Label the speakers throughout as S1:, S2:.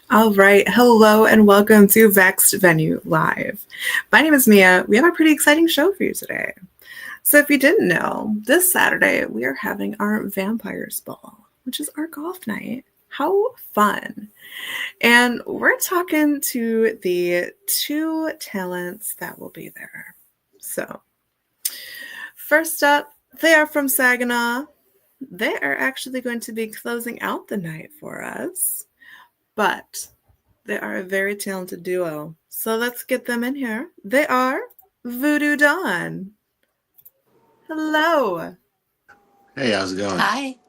S1: All right. Hello and welcome to Vexed Venue Live. My name is Mia. We have a pretty exciting show for you today. So if you didn't know, this Saturday we are having our Vampires Ball, which is our golf night. How fun. And we're talking to the two talents that will be there. So first up, they are from Saginaw. They are actually going to be closing out the night for us. But they are a very talented duo. So let's get them in here. They are Voodoo Dawn. Hello.
S2: Hey, how's it going?
S3: Hi.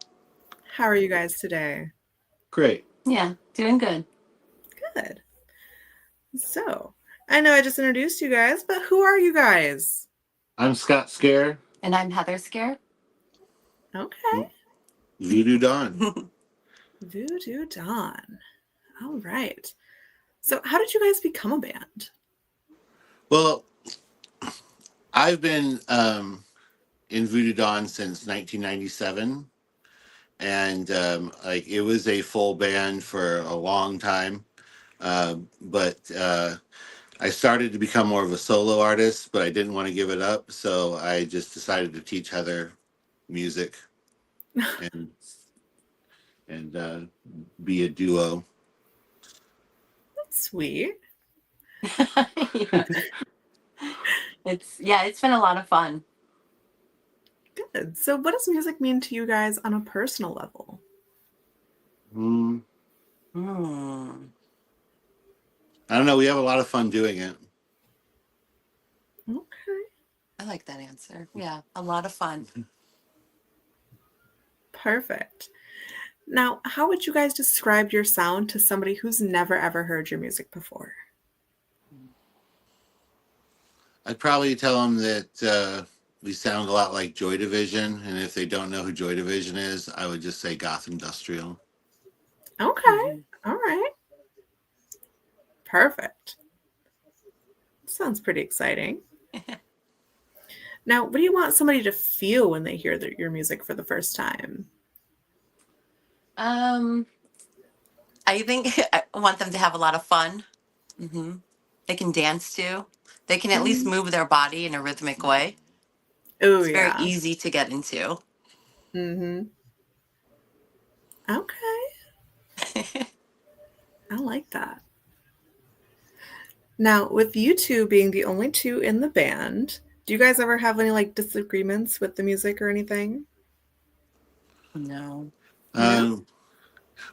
S1: How are you guys today?
S2: Great.
S3: Yeah, doing good.
S1: Good. So, I know I just introduced you guys, but who are you guys?
S2: I'm Scott Scare.
S3: And I'm Heather Scare.
S1: Okay.
S2: Voodoo Dawn.
S1: Voodoo Dawn. All right. So, how did you guys become a band?
S2: Well, I've been in Voodoo Dawn since 1997, and it was a full band for a long time. But I started to become more of a solo artist, but I didn't want to give it up, so I just decided to teach Heather music and be a duo.
S1: That's sweet.
S3: Yeah. It's been a lot of fun.
S1: Good. So, what does music mean to you guys on a personal level?
S2: I don't know. We have a lot of fun doing it.
S1: Okay.
S3: I like that answer. Yeah, a lot of fun.
S1: Perfect. Now, how would you guys describe your sound to somebody who's never ever heard your music before?
S2: I'd probably tell them that we sound a lot like Joy Division, and if they don't know who Joy Division is, I would just say goth industrial.
S1: Okay. All right. Perfect. Sounds pretty exciting. Now, what do you want somebody to feel when they hear your music for the first time?
S3: I think I want them to have a lot of fun. They can dance too. They can at least move their body in a rhythmic way.
S1: Oh,
S3: It's very
S1: yeah.
S3: easy to get into.
S1: Okay. I like that. Now, with you two being the only two in the band, do you guys ever have any disagreements with the music or anything?
S3: No.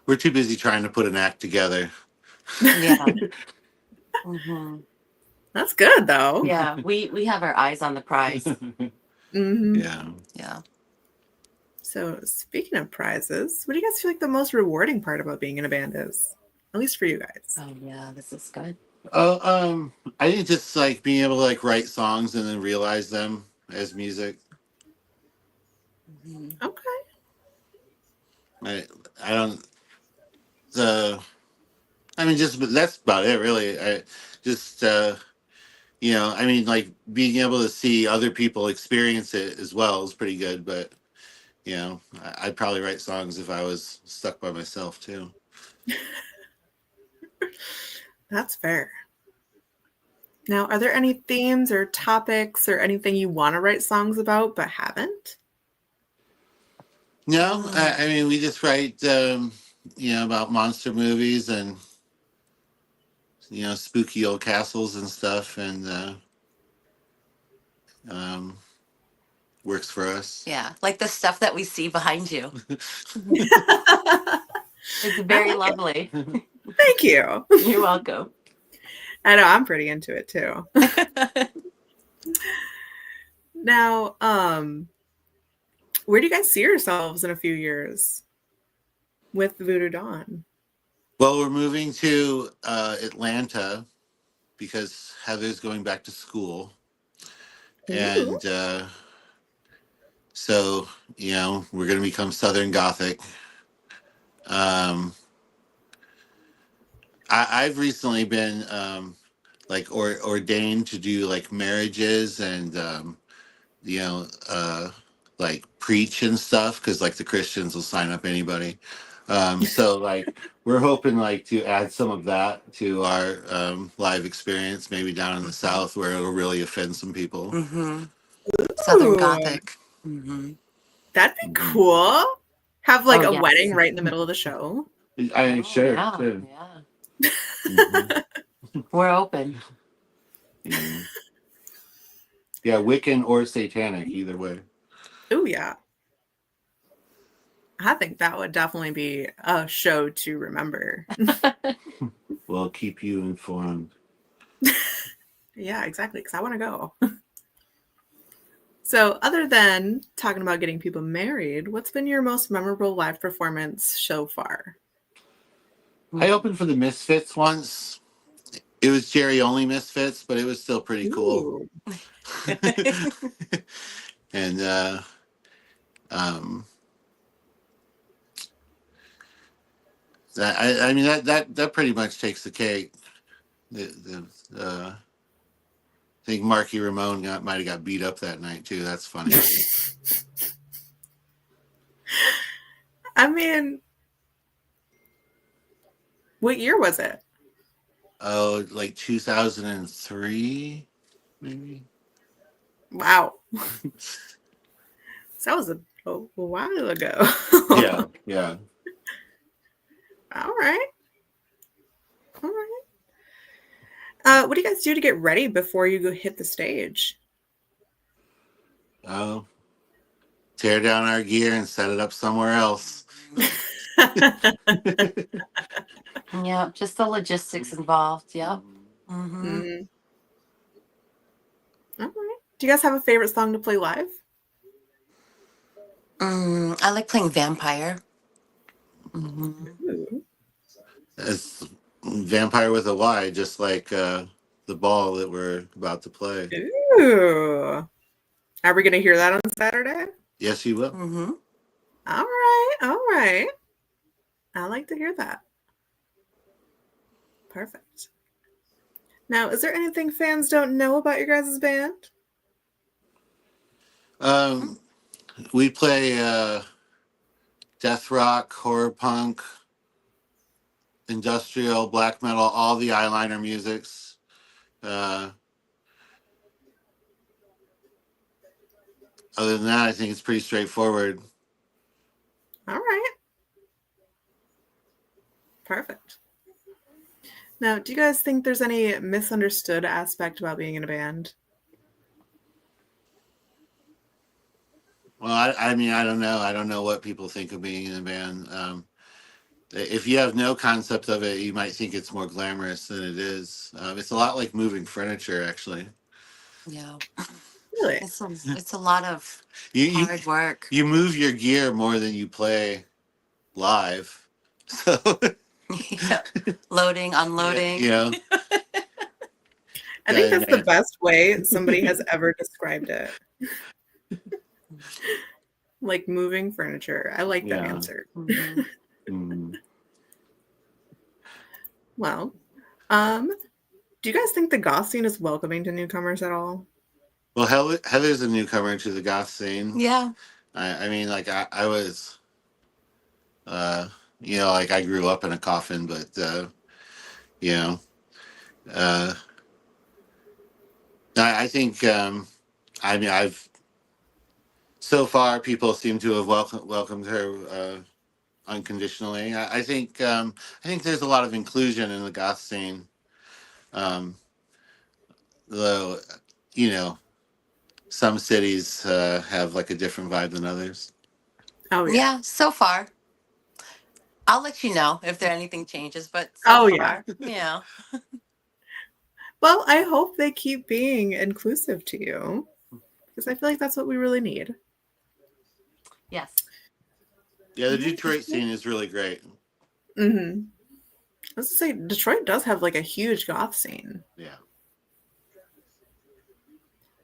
S2: We're too busy trying to put an act together.
S3: Yeah.
S1: That's good, though.
S3: Yeah, we have our eyes on the prize.
S2: Yeah.
S3: Yeah.
S1: So, speaking of prizes, what do you guys feel like the most rewarding part about being in a band is? At least for you guys.
S3: Oh, yeah, this is good.
S2: I think just like being able to write songs and then realize them as music.
S1: Okay.
S2: I don't. Just that's about it, really. I just being able to see other people experience it as well is pretty good. But I'd probably write songs if I was stuck by myself too.
S1: That's fair. Now, are there any themes or topics or anything you want to write songs about but haven't?
S2: No, we just write, about monster movies and, spooky old castles and stuff, and works for us.
S3: Yeah, like the stuff that we see behind you. It's very lovely.
S1: Thank you.
S3: You're welcome.
S1: I know, I'm pretty into it too. Now, where do you guys see yourselves in a few years with Voodoo Dawn?
S2: Well, we're moving to Atlanta because Heather's going back to school,
S1: Ooh.
S2: and so we're going to become Southern Gothic. Um, I've recently been like ordained to do like marriages and you know uh, like preach and stuff because like the Christians will sign up anybody. So like we're hoping like to add some of that to our live experience, maybe down in the South where it'll really offend some people.
S3: Mm-hmm. Southern
S1: Ooh,
S3: Gothic. Mm-hmm.
S1: that'd be
S2: Mhm.
S1: cool. Have like
S3: Oh
S1: a
S3: yes.
S1: wedding right in the middle of the show.
S2: I mean,
S3: Oh
S2: sure,
S3: yeah,
S2: sure.
S3: yeah.
S2: Hmm.
S3: We're open.
S2: Yeah, yeah, Wiccan or Satanic, either way.
S1: Oh yeah. I think that would definitely be a show to remember.
S2: We'll keep you informed.
S1: Yeah, exactly. Because I want to go. So, other than talking about getting people married, what's been your most memorable live performance so far?
S2: I opened for the Misfits once. It was Jerry only Misfits, but it was still pretty cool.
S1: Ooh.
S2: And um, I mean that pretty much takes the cake. I think Marky Ramone might have got beat up that night too. That's funny.
S1: I mean, what year was it?
S2: Oh, like 2003, maybe.
S1: Wow. So that was a while ago.
S2: Yeah, yeah.
S1: All right. All right. What do you guys do to get ready before you go hit the stage?
S2: Oh, tear down our gear and set it up somewhere else.
S3: Yeah, just the logistics involved. Yep. Mm-hmm.
S1: Mm, all right. Do you guys have a favorite song to play live?
S3: I like playing Vampire. Mm-hmm.
S1: Ooh.
S2: It's Vampire with a Y, just like the ball that we're about to play.
S1: Ooh. Are we going to hear that on Saturday?
S2: Yes, you will.
S3: Mm-hmm.
S1: All right. All right. I like to hear that. Perfect. Now, is there anything fans don't know about your guys' band?
S2: Um, we play death rock, horror punk, industrial, black metal, all the eyeliner musics. Uh, Other than that, I think it's pretty straightforward.
S1: All right. Perfect. Now, do you guys think there's any misunderstood aspect about being in a band?
S2: Well, I mean, I don't know. I don't know what people think of being in a band. If you have no concept of it, you might think it's more glamorous than it is. It's a lot like moving furniture, actually.
S3: Yeah.
S1: Really?
S3: It's a lot of
S2: You you
S3: hard work.
S2: you move your gear more than you play live. So
S3: Yeah. Loading,
S2: yeah,
S3: unloading.
S1: I think that's the
S2: yeah,
S1: best way somebody has ever described it. Like moving furniture. I like that
S2: yeah.
S1: answer.
S3: Mm-hmm.
S2: Mm.
S1: Well, do you guys think the goth scene is welcoming to newcomers at all?
S2: Well, Heather's a newcomer to the goth scene.
S3: Yeah.
S2: I mean, like I was, uh, like I grew up in a coffin, but you know, uh, I think, I mean, I've so far people seem to have welcomed her unconditionally. I think there's a lot of inclusion in the goth scene, um, though, you know, some cities have like a different vibe than others.
S1: Oh yeah.
S3: Yeah, so far. I'll let you know if there anything changes, but so
S1: Oh yeah.
S3: far, yeah.
S1: Well, I hope they keep being inclusive to you because I feel like that's what we really need.
S3: Yes.
S2: Yeah, the
S1: All right.
S2: Detroit scene is really great.
S1: Mm-hmm. Let's just say Detroit does have like a huge goth scene.
S2: Yeah.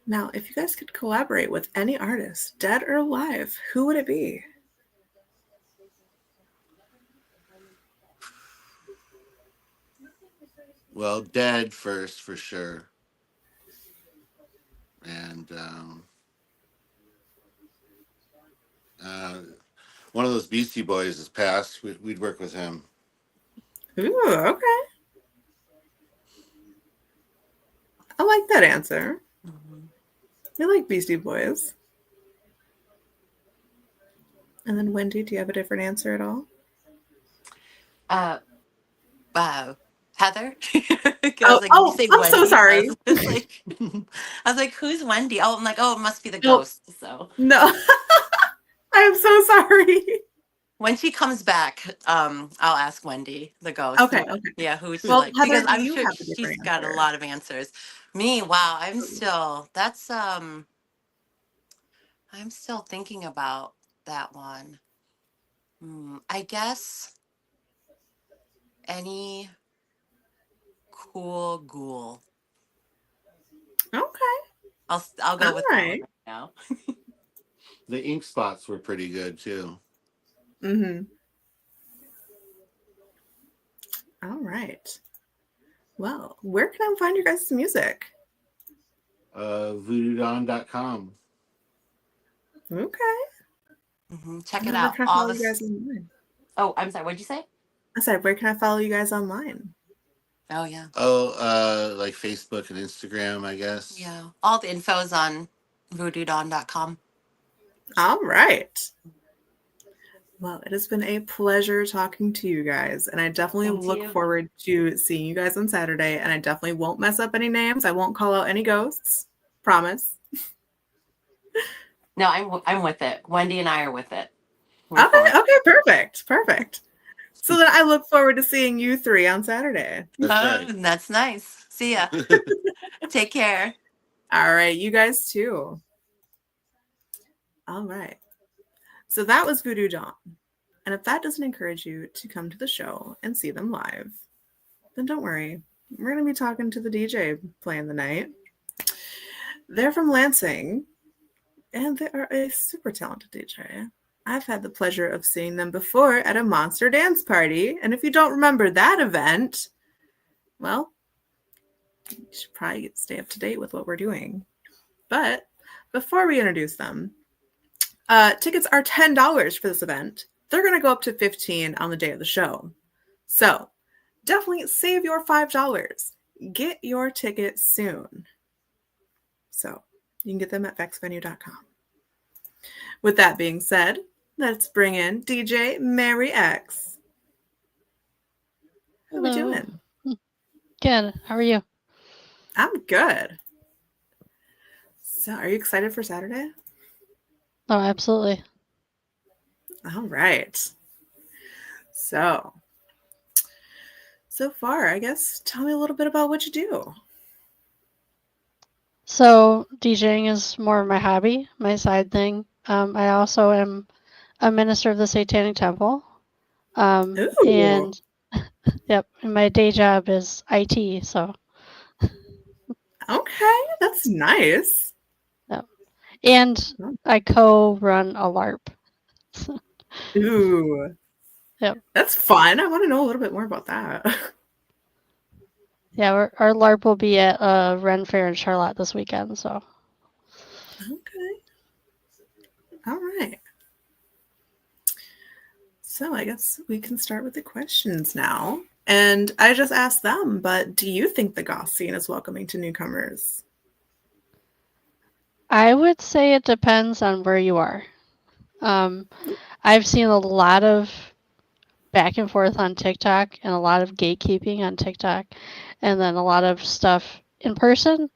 S1: Now, if you guys could collaborate with any artist, dead or alive, who would it be?
S2: Well, dead first for sure, and uh, one of those Beastie Boys has passed. We'd work with him.
S1: Ooh, okay. I like that answer.
S3: Mhm.
S1: I like Beastie Boys. And then Wendy, do you have a different answer at all?
S3: Heather. I was like, did you
S1: Oh,
S3: say
S1: I'm so
S3: Wendy?
S1: sorry.
S3: I was like, who's Wendy? Oh, I'm like, oh, it must be the
S1: Nope.
S3: ghost. So
S1: No. I am so sorry.
S3: when she comes back, I'll ask Wendy, the ghost.
S1: Okay, okay.
S3: Yeah, who she
S1: Well,
S3: like?
S1: Heather,
S3: Because
S1: do
S3: I'm
S1: you
S3: sure
S1: have a
S3: she's
S1: different
S3: got a
S1: answer?
S3: lot of answers. Me, wow, I'm still thinking about that one. I guess any cool ghoul.
S1: Okay.
S3: I'll go
S1: All
S3: with that one
S1: right.
S3: right now.
S2: The ink spots were pretty good too.
S1: Mm-hmm. All right. Well, where can I find your guys' music?
S2: VoodooDawn.com.
S1: Okay.
S3: Check
S1: And
S3: it
S1: then where
S3: out.
S1: can I
S3: All
S1: follow you
S3: this.
S1: guys online?
S3: Oh, I'm sorry. What'd you say?
S1: I said, where can I follow you guys online?
S3: Oh yeah,
S2: Like Facebook and Instagram, I guess.
S3: yeah. All the info's on voodoodawn.com.
S1: All right. Well, it has been a pleasure talking to you guys, and I definitely
S3: Thank
S1: look
S3: you.
S1: forward to seeing you guys on Saturday, and I definitely won't mess up any names. I won't call out any ghosts. Promise.
S3: No, I'm with it. Wendy and I are with it. We're for it.
S1: Okay, perfect. Perfect. So then I look forward to seeing you three on Saturday.
S2: That's right.
S3: That's nice. See ya. Take care.
S1: All right, you guys too. All right. So that was Voodoo Dawn. And if that doesn't encourage you to come to the show and see them live, then don't worry. We're going to be talking to the DJ playing the night. They're from Lansing, and they are a super talented DJ. I've had the pleasure of seeing them before at a monster dance party. And if you don't remember that event, well, you should probably stay up to date with what we're doing. But before we introduce them, tickets are $10 for this event. They're going to go up to $15 on the day of the show. So definitely save your $5. Get your ticket soon. So you can get them at vexedvenue.com. With that being said, let's bring in DJ MaryX. How are we doing?
S4: Good. How are you?
S1: I'm good. So are you excited for Saturday?
S4: Oh, absolutely.
S1: All right. So far, I guess, tell me a little bit about what you do.
S4: So DJing is more of my hobby, my side thing. I also am a minister of the Satanic Temple.
S1: Ooh.
S4: And yep, and my day job is IT. So
S1: Okay, that's nice.
S4: yep. And I co-run a LARP.
S1: Ooh.
S4: Yep.
S1: That's fun. I want to know a little bit more about that.
S4: Yeah, our LARP will be at Ren Fair in Charlotte this weekend. So
S1: Okay. All right. So I guess we can start with the questions now. And I just asked them, but do you think the goth scene is welcoming to newcomers?
S4: I would say it depends on where you are. I've seen a lot of back and forth on TikTok and a lot of gatekeeping on TikTok, and then a lot of stuff in person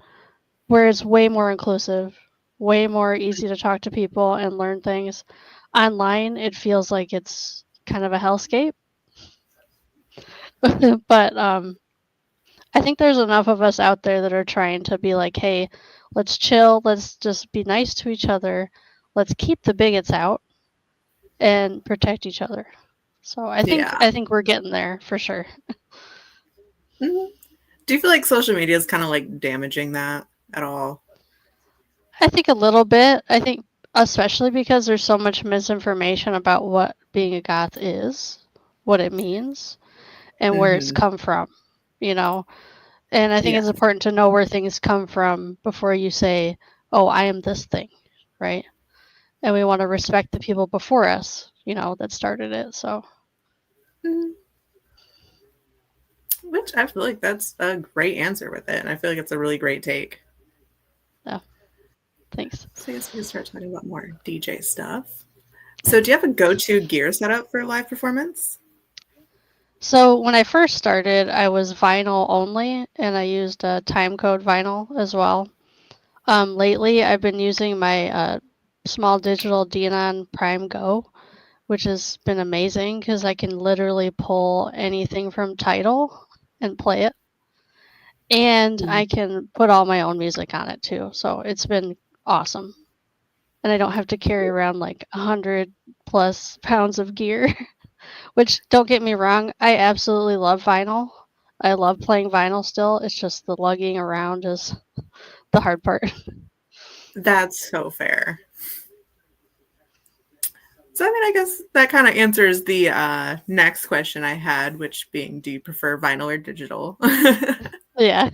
S4: where it's way more inclusive, way more easy to talk to people and learn things. Online, it feels like it's kind of a hellscape. But I think there's enough of us out there that are trying to be like, hey, let's chill, let's just be nice to each other, let's keep the bigots out and protect each other. So I think we're getting there for sure.
S1: Mhm. Do you feel like social media is kind of like damaging that at all?
S4: I think a little bit. I think especially because there's so much misinformation about what being a goth is, what it means, and where it's
S1: Mm-hmm.
S4: come from, you know. And I think
S1: Yeah.
S4: it's important to know where things come from before you say, "Oh, I am this thing," right? And we want to respect the people before us, you know, that started it. So,
S1: Mhm. Which I feel like that's a great answer with it. And I feel like it's a really great take.
S4: yeah, thanks.
S1: So I guess we can start talking about more DJ stuff. So do you have a go-to gear setup for live performance?
S4: So when I first started, I was vinyl only, and I used a time code vinyl as well. Lately, I've been using my small digital Denon Prime Go, which has been amazing because I can literally pull anything from Tidal and play it. And I can put all my own music on it too. So it's been awesome. And I don't have to carry around like 100+ pounds of gear, which don't get me wrong, I absolutely love vinyl. I love playing vinyl still. It's just the lugging around is the hard part.
S1: That's so fair. So I mean, I guess that kind of answers the next question I had, which being, do you prefer vinyl or digital?
S4: Yeah.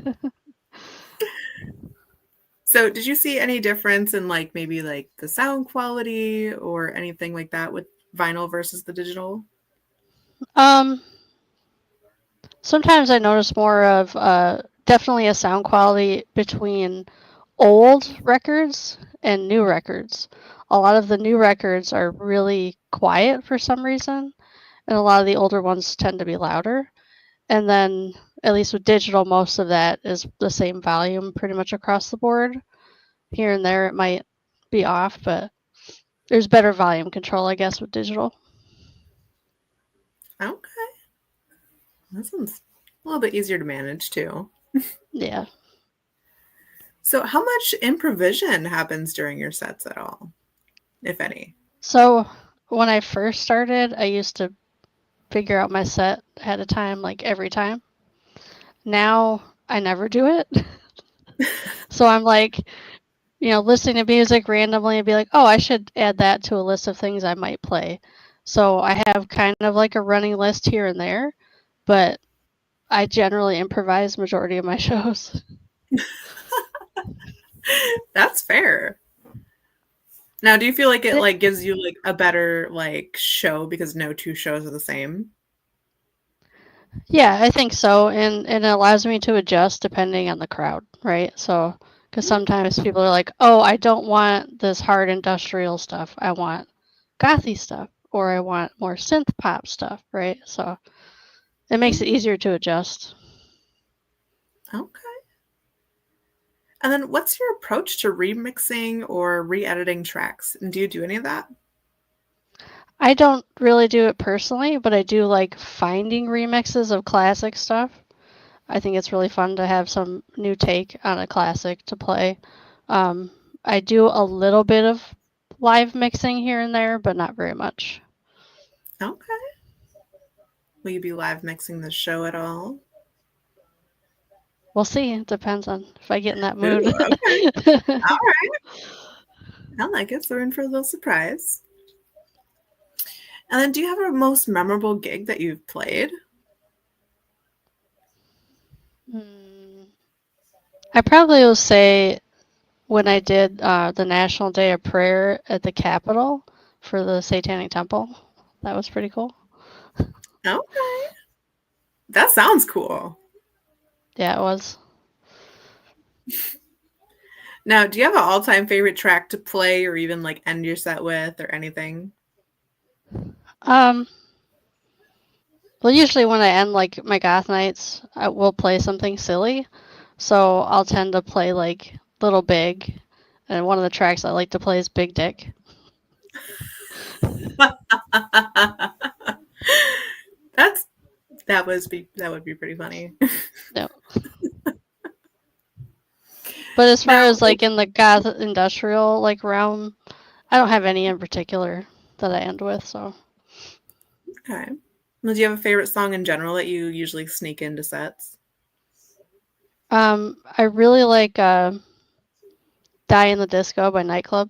S1: So did you see any difference in like maybe like the sound quality or anything like that with vinyl versus the digital?
S4: Um, Sometimes I notice more of definitely a sound quality between old records and new records. A lot of the new records are really quiet for some reason, and a lot of the older ones tend to be louder. And then, at least with digital, most of that is the same volume pretty much across the board. Here and there, it might be off, but there's better volume control, I guess, with digital.
S1: Okay. That sounds a little bit easier to manage too.
S4: Yeah.
S1: So how much improvisation happens during your sets at all, if any?
S4: So when I first started, I used to figure out my set ahead of time, like every time. Now I never do it. So I'm like, listening to music randomly and be like, oh, I should add that to a list of things I might play. So I have kind of like a running list here and there, but I generally improvise majority of my shows.
S1: That's fair. Now, do you feel like it
S4: Th-
S1: like gives you like a better like show because no two shows are the same?
S4: Yeah, I think so. And it allows me to adjust depending on the crowd, right? So, because sometimes people are like, oh, I don't want this hard industrial stuff. I want gothy stuff, or I want more synth pop stuff, right? So it makes it easier to adjust.
S1: Okay. And then what's your approach to remixing or re-editing tracks? And do you do any of that?
S4: I don't really do it personally, but I do like finding remixes of classic stuff. I think it's really fun to have some new take on a classic to play. Um, I do a little bit of live mixing here and there, but not very much.
S1: Okay. Will you be live mixing the show at all?
S4: We'll see. It depends on if I get in that mood.
S1: Ooh, okay. All right. I like it. So we're in for a little surprise. And then do you have a most memorable gig that you've played?
S4: I probably will say when I did the National Day of Prayer at the Capitol for the Satanic Temple. That was pretty cool.
S1: Okay. That sounds cool.
S4: Yeah, it was.
S1: Now, do you have an all-time favorite track to play or even like end your set with or anything?
S4: Well, usually when I end like my goth nights, I will play something silly. So I'll tend to play like Little Big, and one of the tracks I like to play is Big Dick.
S1: That's that would be pretty funny.
S4: No. But as far
S1: Now,
S4: as like in the goth industrial like realm, I don't have any in particular that I end with. So
S1: Okay. Well, do you have a favorite song in general that you usually sneak into sets?
S4: I really like Die in the Disco by Nightclub.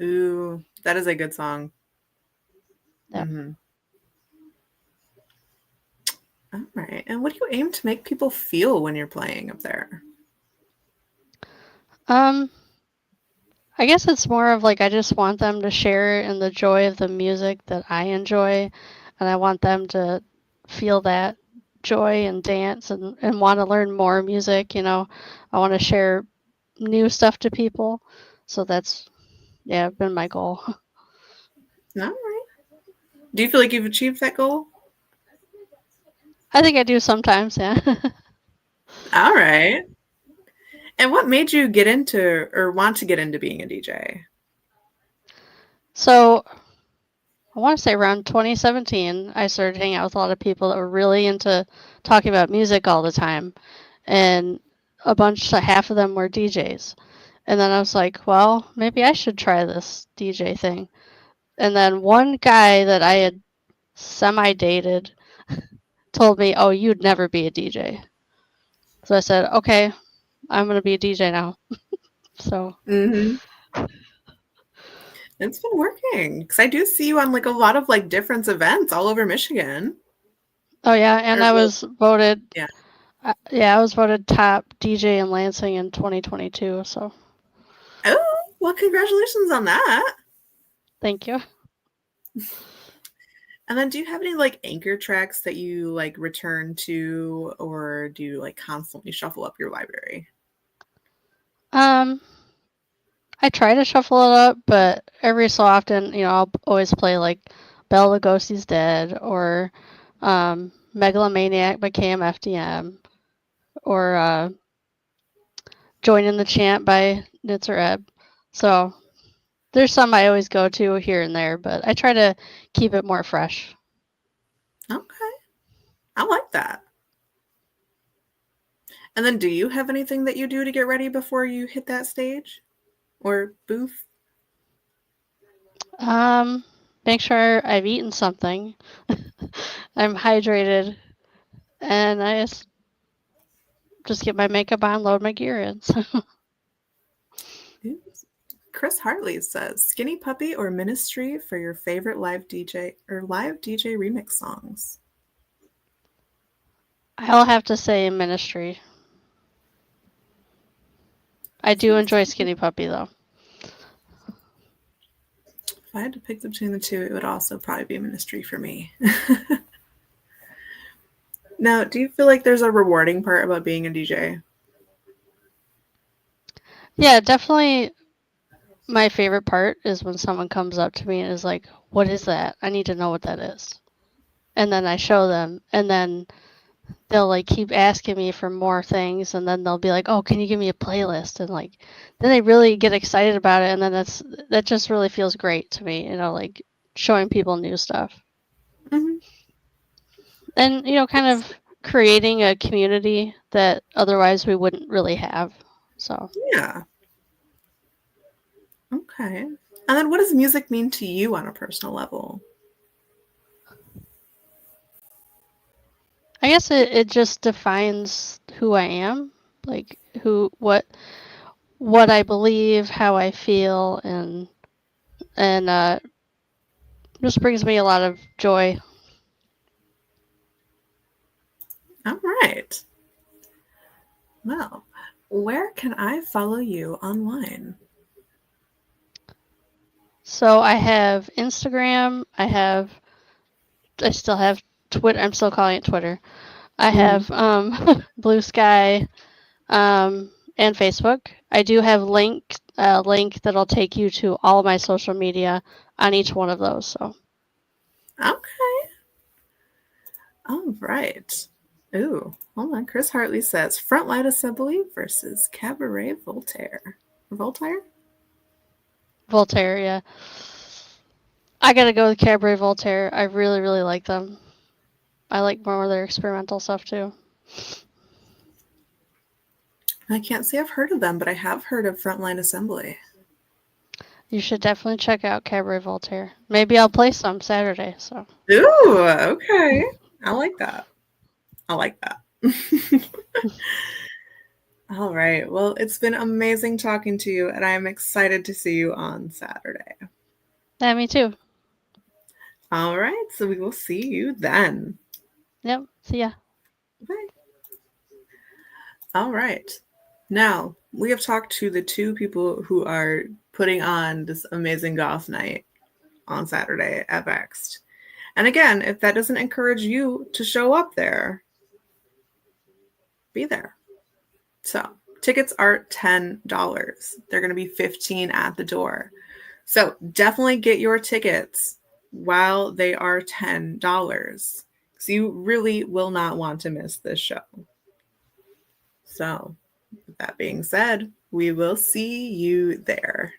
S1: Ooh, that is a good song.
S4: Yeah.
S1: All right. And what do you aim to make people feel when you're playing up there?
S4: I guess it's more of like I just want them to share in the joy of the music that I enjoy, and I want them to feel that joy and dance and want to learn more music. I want to share new stuff to people. So that's, yeah, been my goal.
S1: All right. Do you feel like you've achieved that goal?
S4: I think I do sometimes, yeah.
S1: All right. And what made you get into or want to get into being a DJ?
S4: So I want to say around 2017, I started hanging out with a lot of people that were really into talking about music all the time. And half of them were DJs. And then I was like, well, maybe I should try this DJ thing. And then one guy that I had semi-dated told me, oh, you'd never be a DJ. So I said, okay, I'm going to be a DJ now. So.
S1: Mm-hmm. It's been working because I do see you on like a lot of like different events all over Michigan.
S4: Oh yeah, and I was voted.
S1: Yeah.
S4: I was voted top DJ in Lansing in 2022. So.
S1: Oh, well, congratulations on that.
S4: Thank you.
S1: And then do you have any like anchor tracks that you like return to, or do you like constantly shuffle up your library?
S4: I try to shuffle it up, but every so often, I'll always play like Bela Lugosi's Dead or Megalomaniac by KMFDM or Join in the Chant by Nitzer Ebb. So there's some I always go to here and there, but I try to keep it more fresh.
S1: Okay. I like that. And then do you have anything that you do to get ready before you hit that stage or booth?
S4: Make sure I've eaten something. I'm hydrated, and I just get my makeup on, load my gear in.
S1: Oops. Chris Hartley says, Skinny Puppy or Ministry for your favorite live DJ or live DJ remix songs?
S4: I'll have to say Ministry. I do enjoy Skinny Puppy, though.
S1: If I had to pick between the two, it would also probably be Ministry for me. Now, do you feel like there's a rewarding part about being a DJ?
S4: Yeah, definitely. My favorite part is when someone comes up to me and is like, what is that? I need to know what that is. And then I show them, and then they'll like keep asking me for more things, and then they'll be like, oh, can you give me a playlist? And like then they really get excited about it, and then that just really feels great to me, like showing people new stuff.
S1: Mm-hmm.
S4: And kind of creating a community that otherwise we wouldn't really have. So
S1: Yeah. Okay. And then what does music mean to you on a personal level?
S4: I guess it just defines who I am, like what I believe, how I feel, and just brings me a lot of joy.
S1: All right. Well, where can I follow you online?
S4: So I have Instagram. I still have Twitter. I'm still calling it Twitter. I have Blue Sky and Facebook. I do have a link that'll take you to all of my social media on each one of those. So.
S1: Okay. All right. Ooh, hold on. Chris Hartley says Frontline Assembly versus Cabaret Voltaire. Voltaire?
S4: Voltaire, yeah. I gotta go with Cabaret Voltaire. I really, really like them. I like more of their experimental stuff too.
S1: I can't say I've heard of them, but I have heard of Frontline Assembly.
S4: You should definitely check out Cabaret Voltaire. Maybe I'll play some Saturday. So.
S1: Ooh, okay. I like that. I like that. All right. Well, it's been amazing talking to you, and I'm excited to see you on Saturday.
S4: Yeah, me too.
S1: All right. So we will see you then.
S4: Yep. See ya.
S1: Bye. All right. Now, we have talked to the two people who are putting on this amazing goth night on Saturday at Vexed. And again, if that doesn't encourage you to show up there, be there. So, tickets are $10. They're going to be $15 at the door. So, definitely get your tickets while they are $10. So, you really will not want to miss this show. So, with that being said, we will see you there.